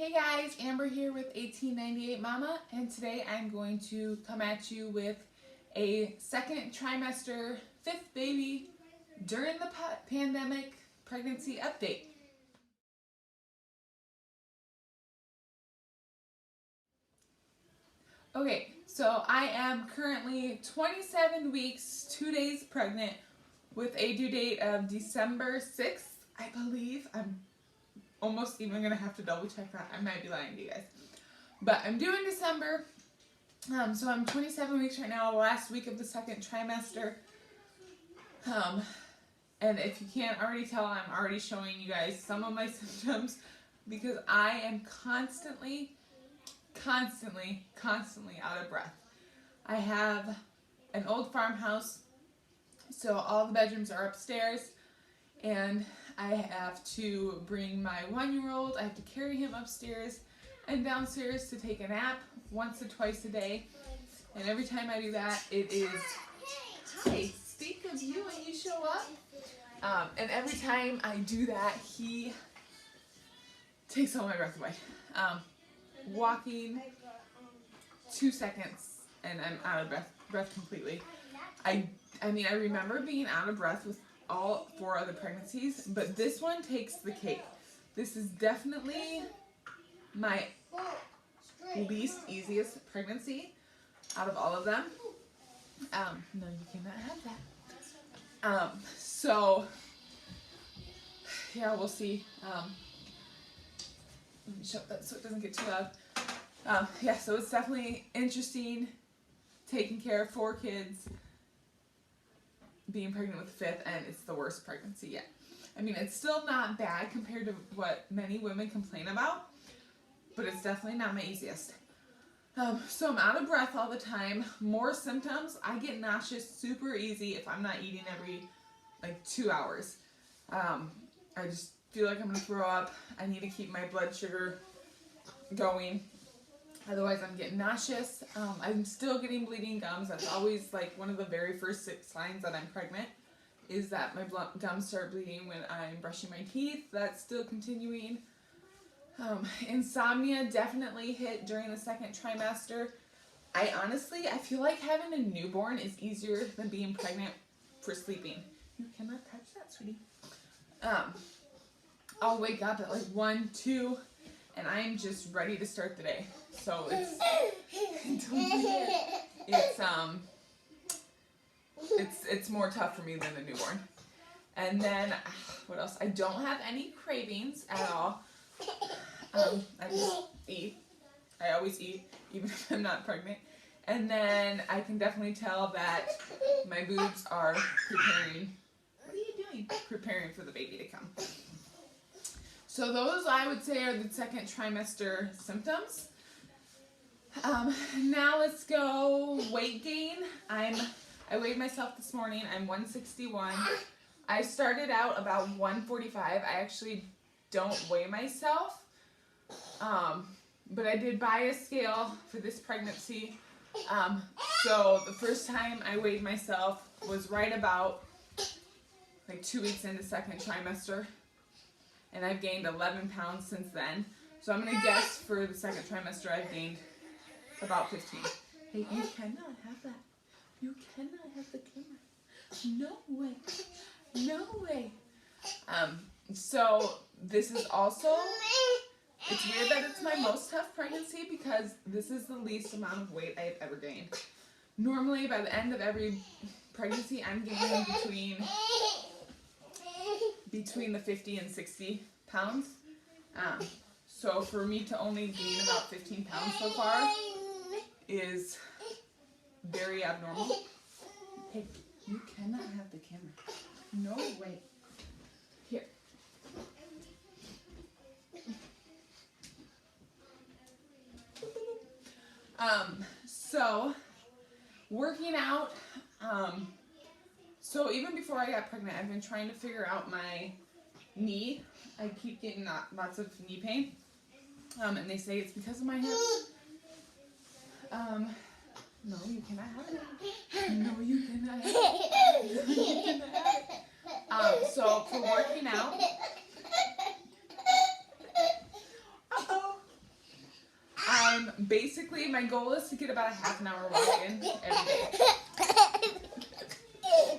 Hey guys, Amber here with 1898 Mama, and today I'm going to come at you with a second trimester, fifth baby during the pandemic pregnancy update. Okay, so I am currently 27 weeks, 2 days pregnant with a due date of December 6th, I believe. I'm almost even gonna have to double check that. I might be lying to you guys, but I'm due in December. So I'm 27 weeks right now, last week of the second trimester. And if you can't already tell, I'm already showing you guys some of my symptoms because I am constantly out of breath. I have an old farmhouse, so all the bedrooms are upstairs, and I have to bring my 1-year-old, I have to carry him upstairs and downstairs to take a nap once or twice a day. And every time I do that, it is, hi, speak of you when you show up. And every time I do that, he takes all my breath away. Walking 2 seconds and I'm out of breath completely. I mean, I remember being out of breath with all 4 other pregnancies, but this one takes the cake. This is definitely my least easiest pregnancy out of all of them. No, you cannot have that. So yeah, we'll see. Let me shut that so it doesn't get too loud. Yeah, so it's definitely interesting taking care of 4 kids, being pregnant with the 5th, and it's the worst pregnancy yet. I mean, it's still not bad compared to what many women complain about, but it's definitely not my easiest. So I'm out of breath all the time. More symptoms, I get nauseous super easy if I'm not eating every 2 hours. I just feel like I'm gonna throw up. I need to keep my blood sugar going. Otherwise, I'm getting nauseous. I'm still getting bleeding gums. That's always one of the very first signs that I'm pregnant, is that my gums start bleeding when I'm brushing my teeth. That's still continuing. Insomnia definitely hit during the second trimester. I feel like having a newborn is easier than being pregnant for sleeping. You cannot touch that, sweetie. I'll wake up at 1, 2, and I'm just ready to start the day. So it's more tough for me than a newborn. And then what else? I don't have any cravings at all. I just eat. I always eat, even if I'm not pregnant. And then I can definitely tell that my boobs are preparing. What are you doing? Preparing for the baby to come. So those, I would say, are the second trimester symptoms. Now let's go weight gain. I weighed myself this morning. I'm 161. I started out about 145. I actually don't weigh myself, but I did buy a scale for this pregnancy. So the first time I weighed myself was right about 2 weeks into second trimester. And I've gained 11 pounds since then. So I'm going to guess for the second trimester I've gained about 15. Hey, you cannot have that. You cannot have the camera. No way. No way. So this is also, it's weird that it's my most tough pregnancy because this is the least amount of weight I've ever gained. Normally by the end of every pregnancy I'm gaining between the 50 and 60 pounds. So for me to only gain about 15 pounds so far is very abnormal. Hey, you cannot have the camera. No way. Here. So working out, so even before I got pregnant, I've been trying to figure out my knee. I keep getting lots of knee pain, and they say it's because of my hips. No, you cannot have it. No, you cannot have it. No, you cannot have it. So for working out, Basically, my goal is to get about a half an hour walk in every day.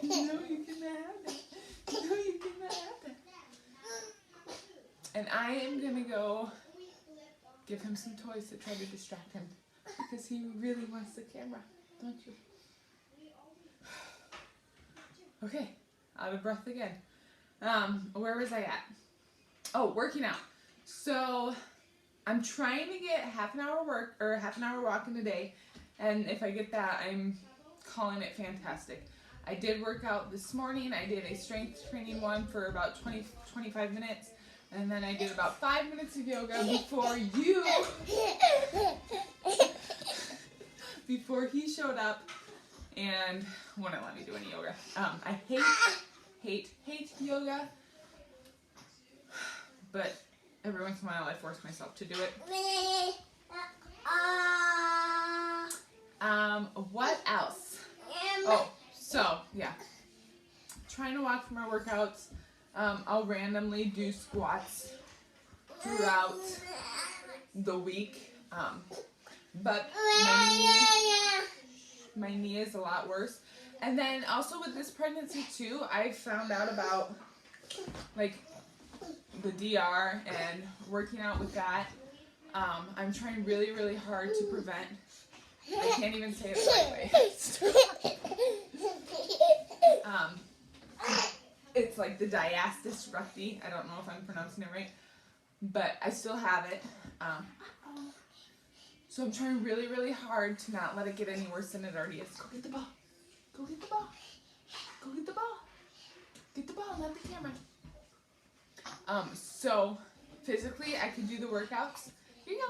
No, you cannot have that. No, you cannot have that. And I am going to go give him some toys to try to distract him. Because he really wants the camera, don't you? Okay, out of breath again. Where was I at? Oh, working out. So I'm trying to get half an hour walk in a day, and if I get that, I'm calling it fantastic. I did work out this morning. I did a strength training one for about 25 minutes, and then I did about 5 minutes of yoga before he showed up and wouldn't let me do any yoga. I hate yoga, but every once in a while I force myself to do it. What else? Oh, so yeah, trying to walk for my workouts. I'll randomly do squats throughout the week, but my knee is a lot worse. And then also with this pregnancy too, I found out about like the DR and working out with that. I'm trying really, really hard to prevent. I can't even say it the right way. It's like the diastasis recti. I don't know if I'm pronouncing it right, but I still have it. So I'm trying really, really hard to not let it get any worse than it already is. Go get the ball. Go get the ball. Go get the ball. Get the ball, not the camera. So physically I can do the workouts. Here you go.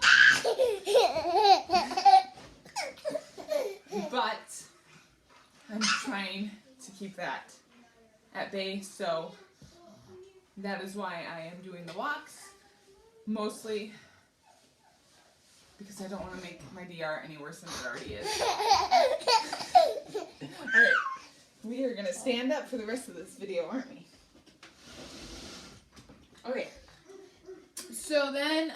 But I'm trying to keep that at bay, so that is why I am doing the walks, mostly because I don't want to make my DR any worse than it already is. Alright, we are going to stand up for the rest of this video, aren't we? Okay, so then,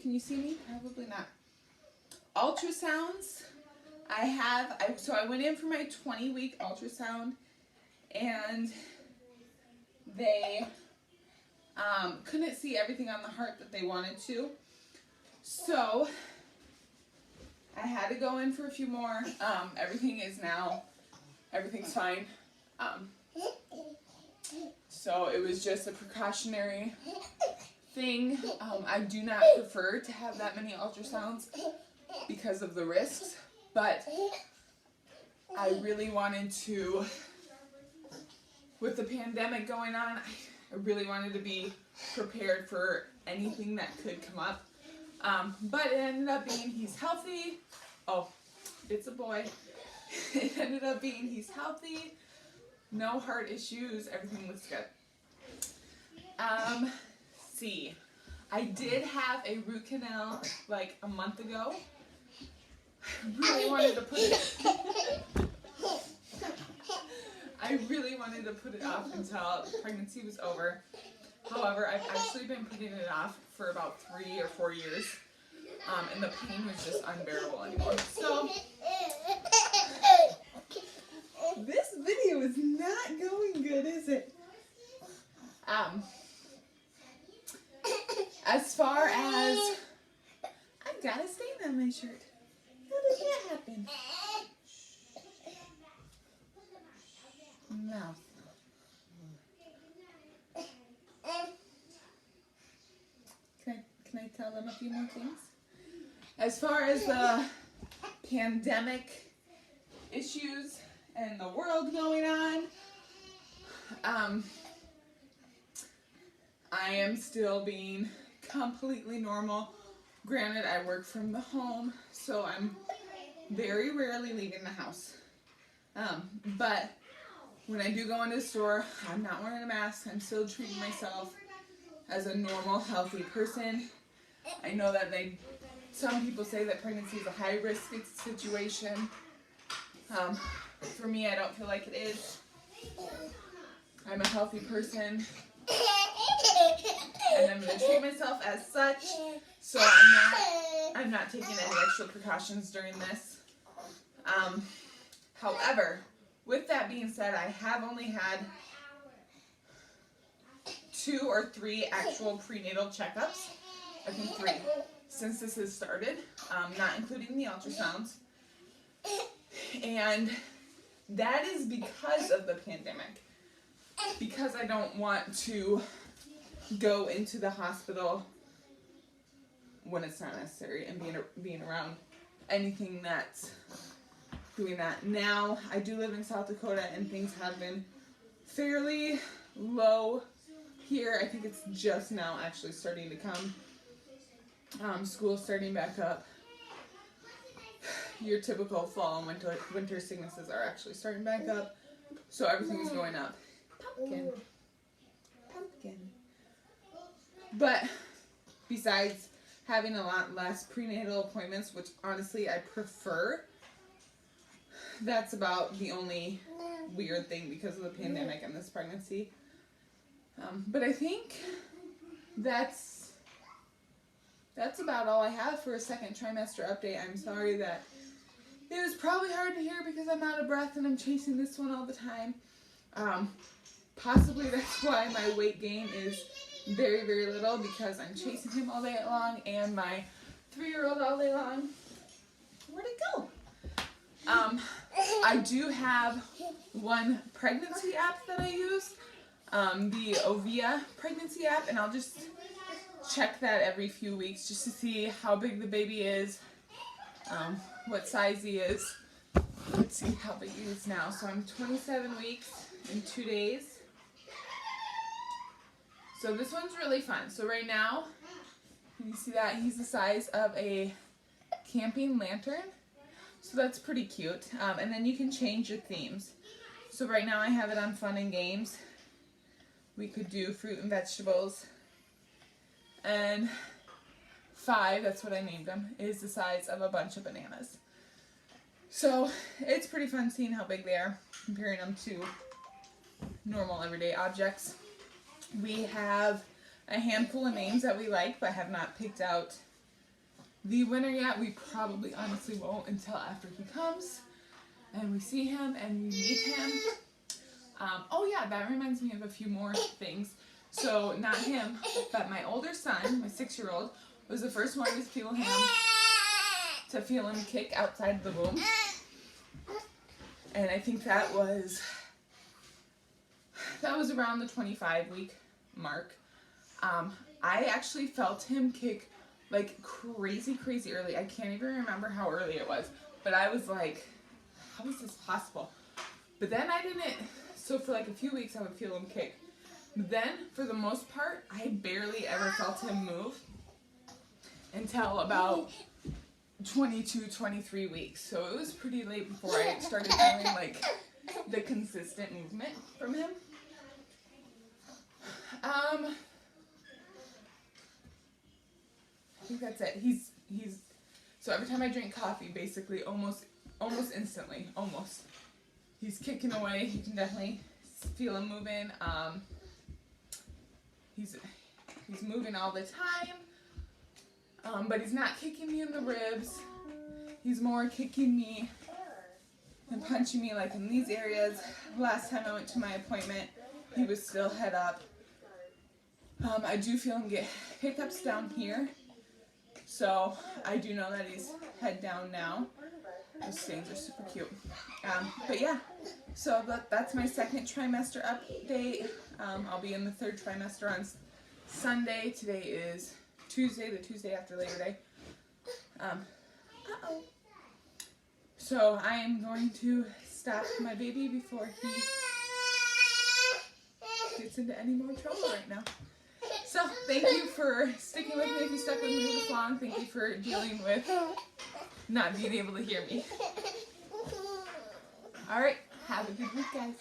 can you see me? Probably not. Ultrasounds. So I went in for my 20-week ultrasound, and they couldn't see everything on the heart that they wanted to. So I had to go in for a few more. Everything's fine. So it was just a precautionary thing. I do not prefer to have that many ultrasounds because of the risks, but I really wanted to, with the pandemic going on, I really wanted to be prepared for anything that could come up. But it ended up being he's healthy. Oh, it's a boy. It ended up being he's healthy. No heart issues. Everything looks good. See. I did have a root canal like a month ago. I really wanted to put it off until pregnancy was over. However, I've actually been putting it off for about 3 or 4 years, and the pain was just unbearable anymore. So this video is not going good, is it? As far as I've got a stain on my shirt. How did that happen? Mouth. Can I tell them a few more things? As far as the pandemic issues and the world going on, I am still being completely normal. Granted, I work from the home, so I'm very rarely leaving the house. But when I do go into the store, I'm not wearing a mask. I'm still treating myself as a normal, healthy person. I know that some people say that pregnancy is a high-risk situation. For me, I don't feel like it is. I'm a healthy person. and I'm going to treat myself as such. So I'm not taking any extra precautions during this. However, with that being said, I have only had 2 or 3 actual prenatal checkups. I think 3 since this has started, not including the ultrasounds. And that is because of the pandemic. Because I don't want to go into the hospital when it's not necessary and being around anything that's doing that. Now, I do live in South Dakota and things have been fairly low here. I think it's just now actually starting to come. School's starting back up. Your typical fall and winter sicknesses are actually starting back up. So everything's going up. Pumpkin. But besides having a lot less prenatal appointments, which honestly I prefer, that's about the only weird thing because of the pandemic and this pregnancy. But I think that's about all I have for a second trimester update. I'm sorry that it was probably hard to hear because I'm out of breath and I'm chasing this one all the time. Possibly that's why my weight gain is very, very little, because I'm chasing him all day long and my 3-year-old all day long. Where'd it go? I do have one pregnancy app that I use, the Ovia pregnancy app, and I'll just check that every few weeks just to see how big the baby is, what size he is. Let's see how big he is now. So I'm 27 weeks in 2 days. So this one's really fun. So right now, you see that he's the size of a camping lantern. So that's pretty cute. And then you can change your themes. So right now I have it on fun and games. We could do fruit and vegetables. And 5, that's what I named him, is the size of a bunch of bananas. So it's pretty fun seeing how big they are, comparing them to normal everyday objects. We have a handful of names that we like, but have not picked out the winner yet. We probably honestly won't until after he comes and we see him and we meet him. Oh yeah, that reminds me of a few more things. So not him, but my older son, my 6-year-old, was the first one to feel him kick outside the womb. And I think that was around the 25-week mark. I actually felt him kick like crazy early. I can't even remember how early it was, but I was like, how is this possible? But then I didn't, so for like a few weeks I would feel him kick. Then, for the most part, I barely ever felt him move until about 22, 23 weeks. So it was pretty late before I started feeling like the consistent movement from him. I think that's it. He's so every time I drink coffee, basically almost instantly, he's kicking away. You can definitely feel him moving. He's moving all the time, but he's not kicking me in the ribs. He's more kicking me and punching me like in these areas. Last time I went to my appointment, he was still head up. I do feel him get hiccups down here, so I do know that he's head down now. Those stains are super cute. But yeah, so that's my second trimester update. I'll be in the 3rd trimester on Sunday. Today is Tuesday, the Tuesday after Labor Day. So I am going to stop my baby before he gets into any more trouble right now. So thank you for sticking with me if you stuck with me this long. Thank you for dealing with not being able to hear me. All right, have a good week, guys.